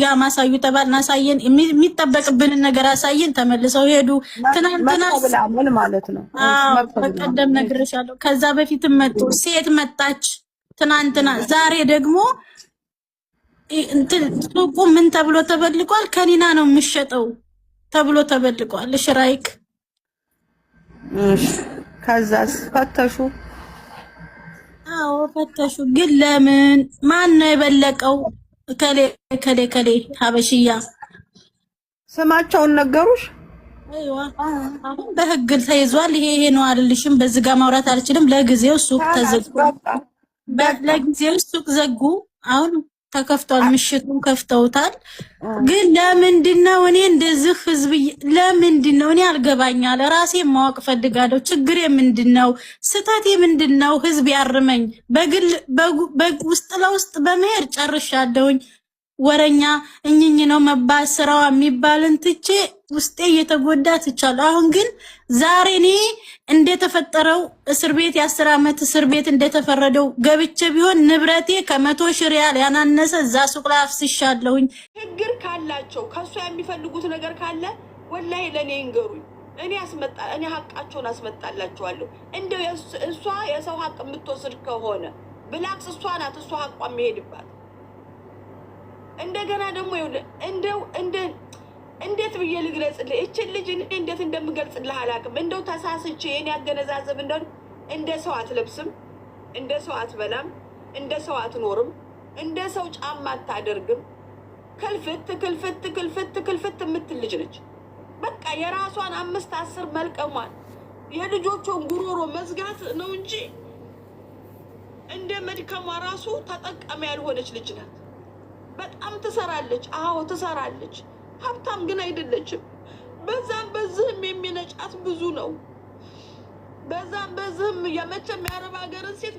ጋ ማሳዩ ተባልና አሳየን የሚጠበቅብን ነገር አሳየን ተመልሰው ሄዱ ትናንትና ብላምን ማለት ነው በቀደም ነግሬሻለሁ ከዛ በፊትም መጡ ሴት መጣች ትናንትና ዛሬ ደግሞ ሱቁ ምን ተብሎ ተበልቋል ከኒና ነው የሚሸጠው ተብሎ ተበልቋል ሽራይክ ከዛስ ፈተሹ አዎ ፈተሹ ግን ለምን ማን ነው የበለቀው ከሌ ሀበሽያ ስማቸውን ነገሩሽ አይዋ አሁን በህግ ተይዟል ይሄ ነው አይደልሽም በዚህ ጋር ማውራት አልችልም ለጊዜው ሱቅ ተዘግቶ ለጊዜው ሱቅ ዘጉ አሁን ተከፍቷል ምሽቱን ከፍተውታል ግን ለምንድነው እኔ እንደዚህ ህዝብ ለምንድነው እኔ አልገባኛል ራሴ ማወቅ ፈልጋለሁ ችግሬ ምንድነው ስተቴ ምንድነው ህዝብ ያርመኝ በግል ውስጥ ለውስጥ በመሄድ ጨርሻለሁኝ ወረኛ እኝኝ ነው መባል ስራው የሚባልን ትቼ ውስጤ እየተጎዳ ትቻለሁ አሁን ግን ዛሬ እኔ እንደተፈጠረው እስር ቤት የ10 አመት እስር ቤት እንደተፈረደው ገብቼ ቢሆን ንብረቴ ከ100 ሺህ ሪያል ያናነሰ እዛ ሱቅ ላይ አፍስሻለሁኝ ችግር ካላቸው ከሱ የሚፈልጉት ነገር ካለ ወላሂ ለኔ ይንገሩኝ እኔ ሀቃቸውን አስመጣላቸዋለሁ እንደው እሷ የሰው ሀቅ የምትወስድ ከሆነ ብላክስ እሷ ናት እሷ ሀቋ የሚሄድባት እንደገና ደግሞ እንደው እንዴት ብዬ ልግለጽልህ እቺ ልጅ እንዴት እንደምገልጽልህ አላውቅም እንደው ተሳስቼ የኔ ያገነዛዘብ እንደው እንደ ሰው አትለብስም እንደ ሰው አትበላም እንደ ሰው አትኖርም እንደ ሰው ጫማ አታደርግም ክልፍት የምትል ልጅ ነች በቃ የራሷን 5-10 መልቀሟን የልጆቿን ጉሮሮ መዝጋት ነው እንጂ እንደ መድከሟ ራሱ ተጠቃሚ ያልሆነች ልጅ ናት በጣም ትሰራለች አዎ ትሰራለች ሀብታም ግን አይደለችም በዛም በዝም የሚነጫት ብዙ ነው በዛም በዝም የመቸም ያረባ ሀገርን ሴት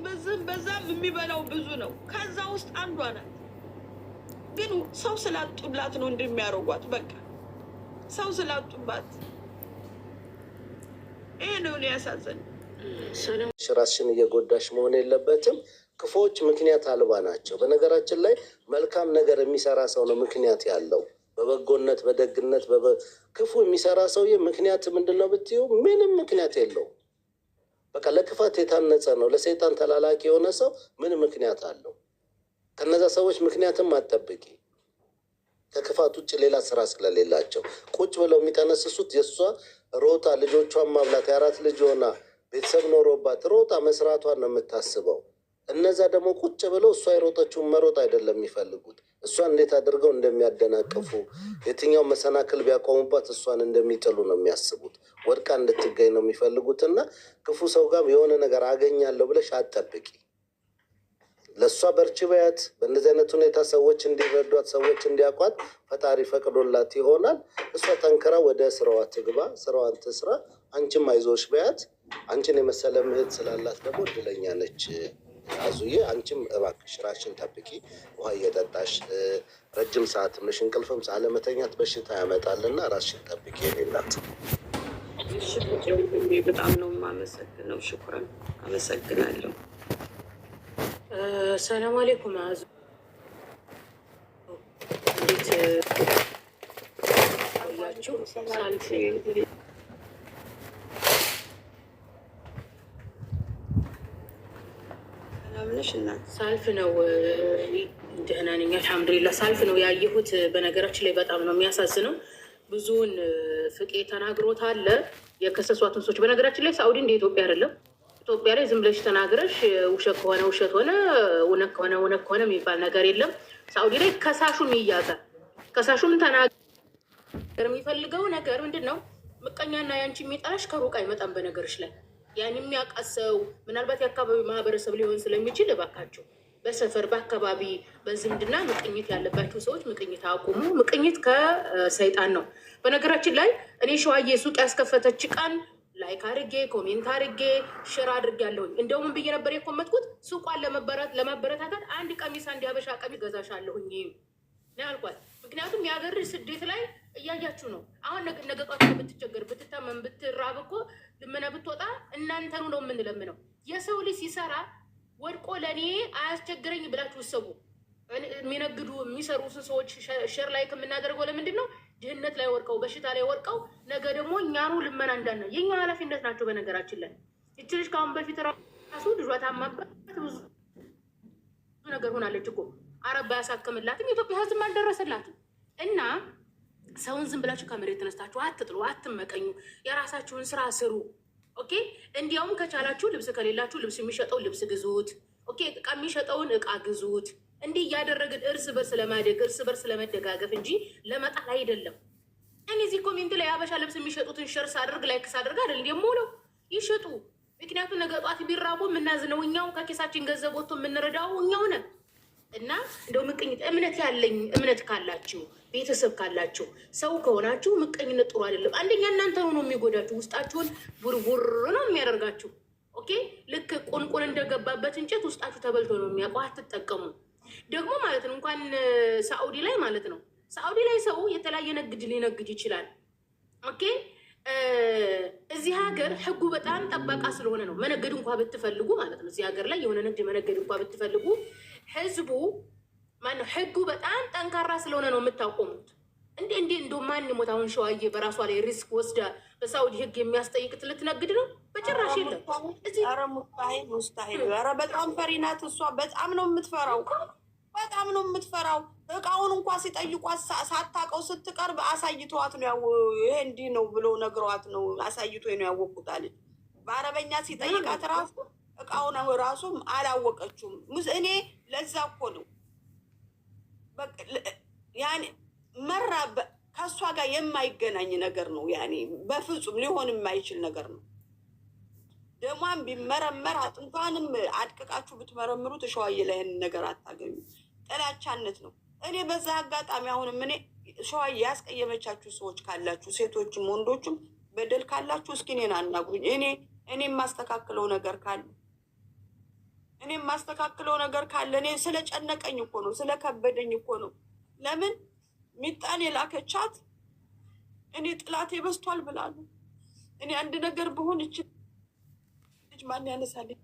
በዛም የሚበላው ብዙ ነው ከዛ ውስጥ አንዷ ናት ግን ሰው ስላጡላት ነው እንደሚያረጓት በቃ ሰው ስላጡባት ይሄ ነው ያሳዘን ራስሽን እየጎዳሽ መሆን የለበትም ክፎች ምክንያት አልባ ናቸው በነገራችን ላይ መልካም ነገር የሚሰራ ሰው ነው ምክንያት ያለው በበጎነት በደግነት ክፉ የሚሰራ ሰውዬ ምክንያት ምንድነው ብትዩ ምንም ምክንያት የለው በቃ ለክፋት የታነጸ ነው ለሰይጣን ተላላኪ የሆነ ሰው ምን ምክንያት አለው ከነዛ ሰዎች ምክንያትም አትጠብቂ ከክፋት ውጭ ሌላ ስራ ስለሌላቸው ቁጭ ብለው የሚተነስሱት የሷ ሮጣ ልጆቿን ማብላት ያራት ልጅ ሆና ቤተሰብ ኖሮባት ሮጣ መስራቷን ነው የምታስበው እነዛ ደግሞ ቁጭ ብለው እሷ የሮጠችውን መሮጥ አይደለም የሚፈልጉት እሷን እንዴት አድርገው እንደሚያደናቅፉ የትኛው መሰናክል ቢያቆሙባት እሷን እንደሚጥሉ ነው የሚያስቡት ወድቃ እንድትገኝ ነው የሚፈልጉትና ክፉ ሰው ጋር የሆነ ነገር አገኛለሁ ብለሽ አትጠብቂ ለሷ በርቺ በያት በእንደዚህ አይነት ሁኔታ ሰዎች እንዲረዷት ሰዎች እንዲያቋት ፈጣሪ ፈቅዶላት ይሆናል እሷ ጠንክራ ወደ ስራዋ ትግባ ስራዋን ትስራ አንቺም አይዞሽ በያት አንቺን የመሰለ ምህት ስላላት ደግሞ እድለኛ ነች አዙዬ አንቺም እባክሽ ራስሽን ጠብቂ ውሃ እየጠጣሽ ረጅም ሰዓት ምሽ እንቅልፍም አለመተኛት በሽታ ያመጣልና ራስሽን ጠብቂ የሌላት በጣም ነው የማመሰግነው ሽኩራን አመሰግናለሁ ሰላም አለይኩም አዙ እንዴት ያችሁ ሳልፍ ሳልፍ ነው ደህና ነኝ አልሐምዱሊላህ ሳልፍ ነው ያየሁት በነገራችን ላይ በጣም ነው የሚያሳዝነው ብዙውን ፍቄ ተናግሮታል የከሰሷትን ሰዎች በነገራችን ላይ ሳኡዲ እንደ ኢትዮጵያ አይደለም ኢትዮጵያ ላይ ዝም ብለሽ ተናግረሽ ውሸት ከሆነ ውሸት ሆነ እውነት ከሆነ እውነት ከሆነ የሚባል ነገር የለም ሳኡዲ ላይ ከሳሹም ይያዛል ከሳሹም ተናገር የሚፈልገው ነገር ምንድነው ምቀኛና ያንቺ የሚጣላሽ ከሩቅ አይመጣም በነገርሽ ላይ ያን የሚያቀሰው ምናልባት የአካባቢ ማህበረሰብ ሊሆን ስለሚችል እባካቸው በሰፈር በአካባቢ በዝምድና ምቅኝት ያለባቸው ሰዎች ምቅኝት አቁሙ ምቅኝት ከሰይጣን ነው በነገራችን ላይ እኔ ሸዋዬ ሱቅ ያስከፈተች ቀን ላይክ አድርጌ ኮሜንት አድርጌ ሼር አድርጌያለሁኝ እንደውም ብዬ ነበር የኮመትኩት ሱቋን ለማበረታታት አንድ ቀሚስ አንድ ያበሻ ቀሚስ ገዛሻለሁኝ ነው ያልኳት ምክንያቱም የሀገር ስደት ላይ እያያችሁ ነው አሁን ነገ ጧት ብትቸገር ብትታመም ብትራብ እኮ ልመና ብትወጣ እናንተኑ ነው የምንለምነው የሰው ልጅ ሲሰራ ወድቆ ለኔ አያስቸግረኝ ብላችሁ ሰቡ የሚነግዱ የሚሰሩ ሰዎች ሼር ላይ ከምናደርገው ለምንድን ነው? ድህነት ላይ ወርቀው በሽታ ላይ ወርቀው ነገ ደግሞ እኛኑ ልመና እንዳና የኛ ኃላፊነት ናቸው። በነገራችን ላይ ይቺ ልጅ ከአሁን በፊት ራሱ ልጇ ታማበት ብዙ ነገር ሆናለች እኮ አረብ ያሳክምላትም የኢትዮጵያ ሕዝብ አልደረሰላትም። እና ሰውን ዝም ብላችሁ ከመሬት ተነስታችሁ አትጥሉ፣ አትመቀኙ፣ የራሳችሁን ስራ ስሩ። ኦኬ። እንዲያውም ከቻላችሁ ልብስ ከሌላችሁ ልብስ የሚሸጠው ልብስ ግዙት። ኦኬ። እቃ የሚሸጠውን እቃ ግዙት። እንዲህ እያደረግን እርስ በርስ ለማደግ እርስ በርስ ለመደጋገፍ እንጂ ለመጣል አይደለም። እኔ እዚህ ኮሜንት ላይ አበሻ ልብስ የሚሸጡትን ሸር ሳድርግ ላይክ ሳድርግ አይደል እንዴ የምውለው? ይሸጡ። ምክንያቱም ነገ ጧት ቢራቡ የምናዝነው እኛው፣ ከኬሳችን ገንዘብ ወጥቶ የምንረዳው እኛው ነን። እና እንደው ምቀኝነት እምነት ካላችሁ ቤተሰብ ካላችሁ ሰው ከሆናችሁ ምቀኝነት ጥሩ አይደለም። አንደኛ እናንተ ነው የሚጎዳችሁ፣ ውስጣችሁን ቡርቡር ነው የሚያደርጋችሁ። ኦኬ። ልክ ቁንቁን እንደገባበት እንጨት ውስጣችሁ ተበልቶ ነው የሚያውቀው። አትጠቀሙ ደግሞ ማለት ነው። እንኳን ሳኡዲ ላይ ማለት ነው፣ ሳኡዲ ላይ ሰው የተለያየ ንግድ ሊነግድ ይችላል። ኦኬ። እዚህ ሀገር ህጉ በጣም ጠበቃ ስለሆነ ነው። መነገድ እንኳ ብትፈልጉ ማለት ነው፣ እዚህ ሀገር ላይ የሆነ ንግድ መነገድ እንኳ ብትፈልጉ ህዝቡ ማነው ህጉ በጣም ጠንካራ ስለሆነ ነው የምታቆሙት። እንደ ማን ሞት አሁን ሸዋዬ በራሷ ላይ ሪስክ ወስዳ በሳውዲ ህግ የሚያስጠይቅት ልትነግድ ነው? በጭራሽ የለም። ኧረ ሙስታሂል። ኧረ በጣም ፈሪ ናት እሷ። በጣም ነው የምትፈራው፣ በጣም ነው የምትፈራው። እቃውን እንኳ ሲጠይቋት ሳታውቀው ስትቀርብ አሳይተዋት ነው ይሄ እንዲህ ነው ብሎ ነግረዋት ነው አሳይቶ ነው ያወቁት አለች። በአረበኛ ሲጠይቃት ራሱ እቃውን ራሱ አላወቀችውም። እኔ ለዛ እኮ ነው ያኔ መራ ከእሷ ጋር የማይገናኝ ነገር ነው። ያኔ በፍጹም ሊሆን የማይችል ነገር ነው። ደሟን ቢመረመር አጥንቷንም አድቅቃችሁ ብትመረምሩ ሸዋዬ ላይ ነገር አታገኙ። ጥላቻነት ነው። እኔ በዛ አጋጣሚ አሁንም እኔ ሸዋዬ ያስቀየመቻችሁ ሰዎች ካላችሁ ሴቶችም ወንዶችም በደል ካላችሁ እስኪ እኔን አናግሩኝ። እኔ የማስተካክለው ነገር ካለ እኔ ስለጨነቀኝ እኮ ነው፣ ስለከበደኝ እኮ ነው። ለምን ሚጣን የላከቻት እኔ ጥላቴ በስቷል ብላሉ። እኔ አንድ ነገር ብሆን ይችል ልጅ ማን ያነሳልኝ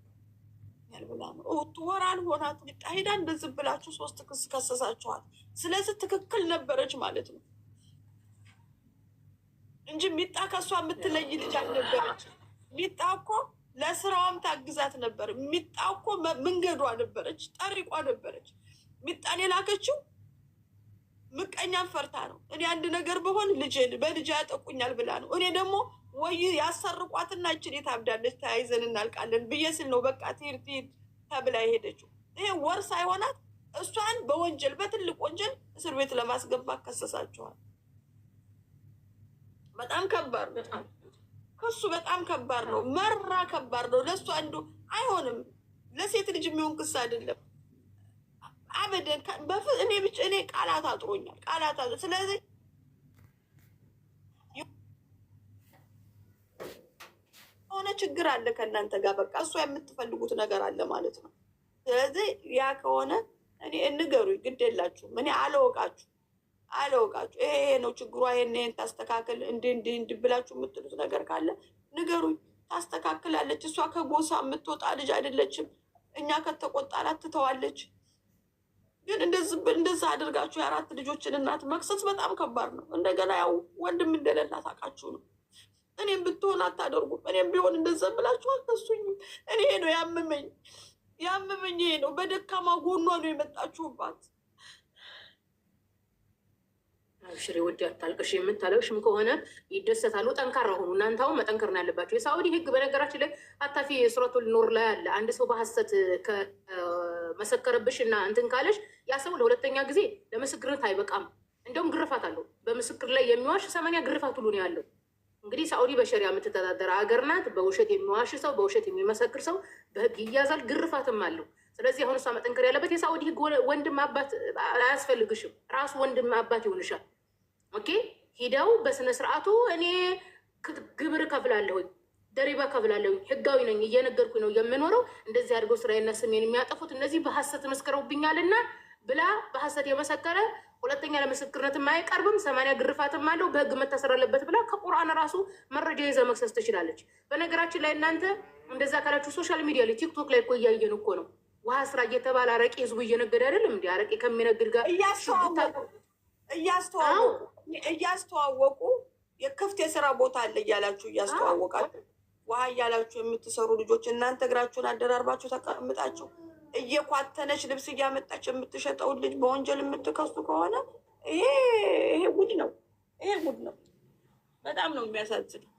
ያልብላ ነው። ወራን ሆናት ሚጣ ሄዳ እንደዚህ ብላችሁ 3 ክስ ከሰሳችኋል። ስለዚህ ትክክል ነበረች ማለት ነው እንጂ ሚጣ ከሷ የምትለይ ልጅ አልነበረች። ሚጣ እኮ ለስራዋም ታግዛት ነበር። ሚጣ እኮ መንገዷ ነበረች፣ ጠሪቋ ነበረች። ሚጣን የላከችው ምቀኛም ፈርታ ነው። እኔ አንድ ነገር በሆን በልጅ ያጠቁኛል ብላ ነው። እኔ ደግሞ ወይ ያሰርቋትና እችን የታብዳለች ተያይዘን እናልቃለን ብዬ ስል ነው በቃ ትሄድ ተብላ የሄደችው። ይሄ ወር ሳይሆናት እሷን በወንጀል በትልቅ ወንጀል እስር ቤት ለማስገባት ከሰሳቸዋል። በጣም ከባድ ነው ክሱ፣ በጣም ከባድ ነው። መራ ከባድ ነው ለእሷ። አንዱ አይሆንም፣ ለሴት ልጅ የሚሆን ክስ አይደለም አበደን። እኔ ቃላት አጥሮኛል፣ ቃላት አጥሮ። ስለዚህ የሆነ ችግር አለ ከእናንተ ጋር፣ በቃ እሷ የምትፈልጉት ነገር አለ ማለት ነው። ስለዚህ ያ ከሆነ እኔ እንገሩኝ፣ ግድ የላችሁም። እኔ አለወቃችሁ ይሄ ነው ችግሯ፣ ይሄን ታስተካክል እንዲህ ብላችሁ የምትሉት ነገር ካለ ንገሩኝ፣ ታስተካክላለች። እሷ ከጎሳ የምትወጣ ልጅ አይደለችም። እኛ ከተቆጣላት ትተዋለች። ግን እንደዛ አድርጋችሁ የ4 ልጆችን እናት መክሰስ በጣም ከባድ ነው። እንደገና ያው ወንድም እንደሌላት አውቃችሁ ነው። እኔም ብትሆን አታደርጉም። እኔም ቢሆን እንደዛ ብላችሁ አልከሱኝም። እኔ ይሄ ነው ያመመኝ፣ ይሄ ነው። በደካማ ጎኗ ነው የመጣችሁባት። አብሽሪ ውድ አታልቅሽ። የምታለቅሽም ከሆነ ይደሰታሉ። ጠንካራ ሆኑ። እናንተው መጠንከር ነው ያለባቸው። የሳኡዲ ህግ በነገራችን ላይ አታፊ ሱረቱል ኑር ላይ አለ። አንድ ሰው በሐሰት ከመሰከረብሽ እና እንትን ካለሽ ያ ሰው ለሁለተኛ ጊዜ ለምስክርነት አይበቃም። እንደውም ግርፋት አለው። በምስክር ላይ የሚዋሽ 80 ግርፋት ሁሉ ነው ያለው። እንግዲህ ሳኡዲ በሸሪያ የምትተዳደር ሀገር ናት። በውሸት የሚዋሽ ሰው፣ በውሸት የሚመሰክር ሰው በህግ ይያዛል፣ ግርፋትም አለው። ስለዚህ አሁን እሷ መጠንከር ያለበት የሳኡዲ ህግ ወንድም አባት አያስፈልግሽም፣ ራሱ ወንድም አባት ይሆንሻል። ኦኬ። ሂደው በስነ ስርዓቱ እኔ ግብር ከፍላለሁኝ፣ ደሪባ ከፍላለሁኝ፣ ህጋዊ ነኝ፣ እየነገርኩኝ ነው የምኖረው፣ እንደዚህ አድርገው ስራዬና ስሜን የሚያጠፉት እነዚህ በሀሰት መስከረውብኛልና ብላ በሀሰት የመሰከረ ሁለተኛ ለምስክርነትም አይቀርብም፣ 80 ግርፋትም አለው፣ በህግ መታሰር አለበት ብላ ከቁርአን ራሱ መረጃ ይዛ መክሰስ ትችላለች። በነገራችን ላይ እናንተ እንደዛ ካላችሁ ሶሻል ሚዲያ ላይ ቲክቶክ ላይ እኮ እያየን እኮ ነው። ውሃ ስራ እየተባለ አረቄ ህዝቡ እየነገደ አይደለም እንዲ አረቄ ከሚነግድ ጋር እያስተዋወቁ የክፍት የስራ ቦታ አለ እያላችሁ እያስተዋወቃችሁ ውሃ እያላችሁ የምትሰሩ ልጆች እናንተ እግራችሁን አደራርባችሁ ተቀምጣችሁ እየኳተነች ልብስ እያመጣች የምትሸጠውን ልጅ በወንጀል የምትከሱ ከሆነ ይሄ ጉድ ነው። ይሄ ጉድ ነው። በጣም ነው የሚያሳዝነው።